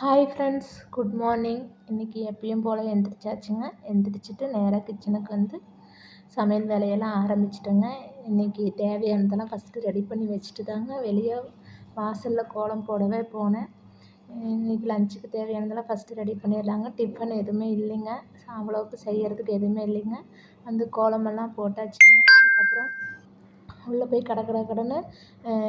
Hi friends, good morning. இன்றைக்கி எப்பயும் போல் எந்திரிச்சாச்சுங்க. எந்திரிச்சிட்டு நேராக கிச்சனுக்கு வந்து சமையல் வேலையெல்லாம் ஆரம்பிச்சிட்டேங்க. இன்றைக்கி தேவையானதெல்லாம் ஃபஸ்ட்டு ரெடி பண்ணி வச்சுட்டு தாங்க வெளியே வாசலில் கோலம் போடவே போனேன். இன்றைக்கி லஞ்சுக்கு தேவையானதெல்லாம் ஃபஸ்ட்டு ரெடி பண்ணிடலாங்க. டிஃபன் எதுவுமே இல்லைங்க, அவ்வளோவுக்கு செய்கிறதுக்கு எதுவுமே இல்லைங்க. வந்து கோலமெல்லாம் போட்டாச்சுங்க. அதுக்கப்புறம் உள்ளே போய் கடன்னு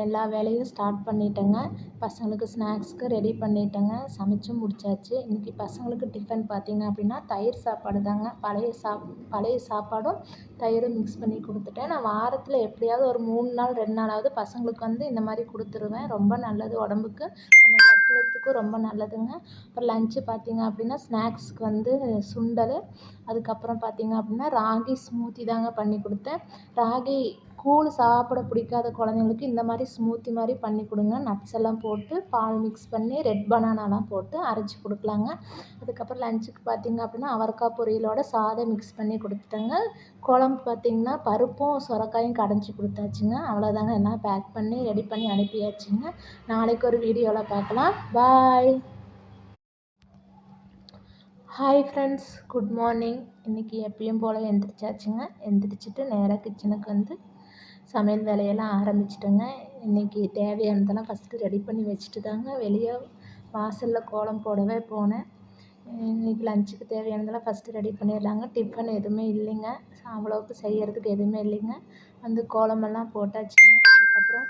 எல்லா வேலையும் ஸ்டார்ட் பண்ணிட்டேங்க. பசங்களுக்கு ஸ்நாக்ஸ்க்கு ரெடி பண்ணிட்டேங்க. சமைச்சும் முடிச்சாச்சு. இன்றைக்கி பசங்களுக்கு டிஃபன் பார்த்திங்க அப்படின்னா தயிர் சாப்பாடு தாங்க. பழைய சாப்பாடும் தயிரும் மிக்ஸ் பண்ணி கொடுத்துட்டேன். நான் வாரத்தில் எப்படியாவது ஒரு 3 நாள் 2 நாளாவது பசங்களுக்கு வந்து இந்த மாதிரி கொடுத்துருவேன். ரொம்ப நல்லது உடம்புக்கு, நம்ம கட்டுறதுக்கும் ரொம்ப நல்லதுங்க. அப்புறம் லஞ்சு பார்த்திங்க அப்படின்னா ஸ்நாக்ஸ்க்கு வந்து சுண்டல், அதுக்கப்புறம் பார்த்திங்க அப்படின்னா ராகி ஸ்மூத்தி தாங்க பண்ணி கொடுத்தேன். ராகி கூழ் சாப்பிட பிடிக்காத குழந்தைங்களுக்கு இந்த மாதிரி ஸ்மூத்தி மாதிரி பண்ணி கொடுங்க. நட்ஸ் எல்லாம் போட்டு பால் மிக்ஸ் பண்ணி ரெட் பனானாலாம் போட்டு அரைச்சி கொடுக்கலாங்க. அதுக்கப்புறம் லஞ்சுக்கு பார்த்திங்க அப்படின்னா அவரைக்காய் பொரியலோட சாதம் மிக்ஸ் பண்ணி கொடுத்துட்டேங்க. குழம்பு பார்த்திங்கன்னா பருப்பும் சுரக்காயும் கடைஞ்சி கொடுத்தாச்சுங்க. அவ்வளோதாங்க, எல்லாம் பேக் பண்ணி ரெடி பண்ணி அனுப்பியாச்சுங்க. நாளைக்கு ஒரு வீடியோவில் பார்க்கலாம். Bye. Hi friends, good morning. இன்றைக்கி எப்பயும் போல் எந்திரிச்சாச்சுங்க. எந்திரிச்சிட்டு நேராக கிச்சனுக்கு வந்து சமையல் வேலையெல்லாம் ஆரம்பிச்சிட்டேங்க. இன்றைக்கி தேவையானதெல்லாம் ஃபஸ்ட்டு ரெடி பண்ணி வச்சுட்டு தாங்க வெளியே வாசலில் கோலம் போடவே போனேன். இன்றைக்கி லஞ்சுக்கு தேவையானதெல்லாம் ஃபஸ்ட்டு ரெடி பண்ணிடலாங்க. டிஃபன் எதுவுமே இல்லைங்க, அவ்வளோவுக்கு செய்கிறதுக்கு எதுவுமே இல்லைங்க. வந்து கோலமெல்லாம் போட்டாச்சுங்க. அதுக்கப்புறம்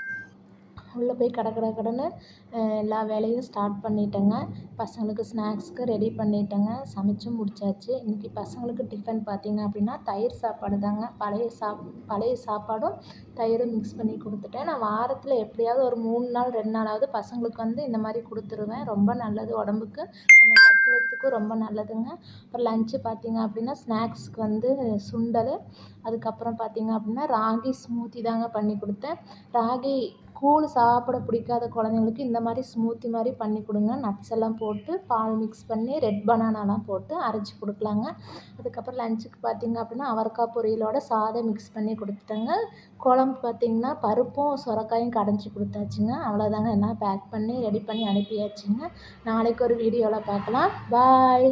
உள்ளே போய் கடன்னு எல்லா வேலையும் ஸ்டார்ட் பண்ணிட்டேங்க. பசங்களுக்கு ஸ்நாக்ஸ்க்கு ரெடி பண்ணிட்டேங்க. சமைச்சும் முடிச்சாச்சு. இன்றைக்கி பசங்களுக்கு டிஃபன் பார்த்திங்க அப்படின்னா தயிர் சாப்பாடு தாங்க. பழைய சாப்பாடும் தயிரும் மிக்ஸ் பண்ணி கொடுத்துட்டேன். நான் வாரத்தில் எப்படியாவது ஒரு 3 நாள் 2 நாளாவது பசங்களுக்கு வந்து இந்த மாதிரி கொடுத்துருவேன். ரொம்ப நல்லது உடம்புக்கு, நம்ம கட்டுறதுக்கும் ரொம்ப நல்லதுங்க. அப்புறம் லஞ்சு பார்த்திங்க அப்படின்னா ஸ்நாக்ஸ்க்கு வந்து சுண்டல், அதுக்கப்புறம் பார்த்திங்க அப்படின்னா ராகி ஸ்மூத்தி தாங்க பண்ணி கொடுத்தேன். ராகி கூழ் சாப்பிட பிடிக்காத குழந்தைங்களுக்கு இந்த மாதிரி ஸ்மூத்தி மாதிரி பண்ணி கொடுங்க. நட்ஸ் எல்லாம் போட்டு பால் மிக்ஸ் பண்ணி ரெட் பனானாலாம் போட்டு அரைச்சி கொடுக்கலாங்க. அதுக்கப்புறம் லஞ்சுக்கு பார்த்திங்க அப்படின்னா அவரைக்காய் பொரியலோட சாதம் மிக்ஸ் பண்ணி கொடுத்துட்டேங்க. குழம்பு பார்த்திங்கன்னா பருப்பும் சுரக்காயும் கடைஞ்சி கொடுத்தாச்சுங்க. அவ்வளோதாங்க, எல்லாம் பேக் பண்ணி ரெடி பண்ணி அனுப்பியாச்சுங்க. நாளைக்கு ஒரு வீடியோவில் பார்க்கலாம். பாய்.